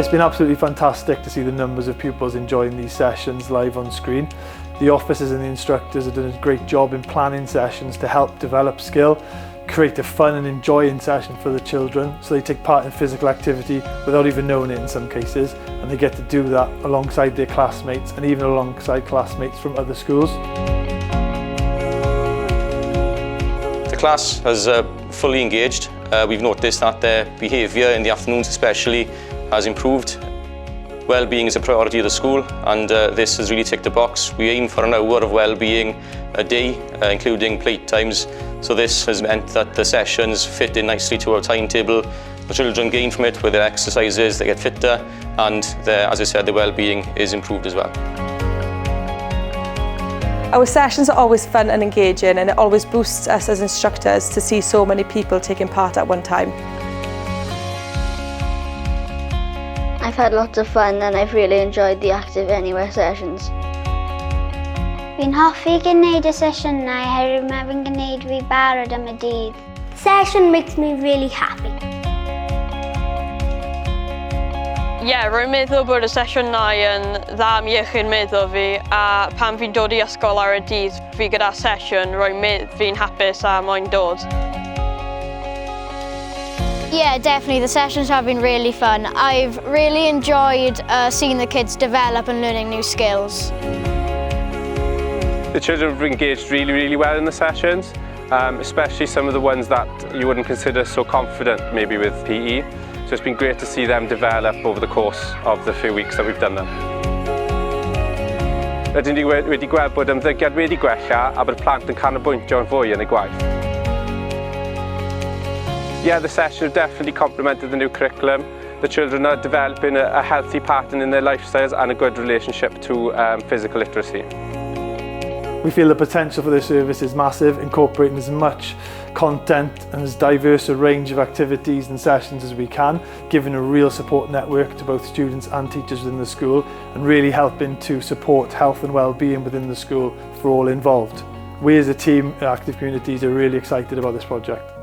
It's been absolutely fantastic to see the numbers of pupils enjoying these sessions live on screen. The officers and the instructors have done a great job in planning sessions to help develop skill, create a fun and enjoying session for the children, so they take part in physical activity without even knowing it in some cases, and they get to do that alongside their classmates and even alongside classmates from other schools. The class has fully engaged. We've noticed that their behaviour in the afternoons especially has improved. Well-being is a priority of the school, and this has really ticked the box. We aim for an hour of well-being a day, including plate times. So this has meant that the sessions fit in nicely to our timetable. The children gain from it with their exercises, they get fitter, and as I said, their well-being is improved as well. Our sessions are always fun and engaging, and it always boosts us as instructors to see so many people taking part at one time. I've had lots of fun and I've really enjoyed the Active Anywhere sessions. Fi'n hoffi gwneud y sesiwn na oherwydd mae fi'n gwneud fi barod am y dydd. Session makes me really happy. Rwy'n meddwl bod y sesiwn na yn dda am iechyd meddwl fi, a pan fi'n dod i ysgol ar y dydd fi gyda sesiwn, fi'n hapus a moyn dod. Yeah, definitely. The sessions have been really fun. I've really enjoyed seeing the kids develop and learning new skills. The children have engaged really well in the sessions, especially some of the ones that you wouldn't consider so confident maybe with PE. So it's been great to see them develop over the course of the few weeks that we've done them. Rydyn ni wedi gweld bod ymddygiad wedi gwella a bod y plant yn canolbwyntio yn fwy yn y gwaith. Yeah, the session have definitely complemented the new curriculum. The children are developing a healthy pattern in their lifestyles and a good relationship to physical literacy. We feel the potential for this service is massive, incorporating as much content and as diverse a range of activities and sessions as we can, giving a real support network to both students and teachers within the school, and really helping to support health and well-being within the school for all involved. We as a team at Active Communities are really excited about this project.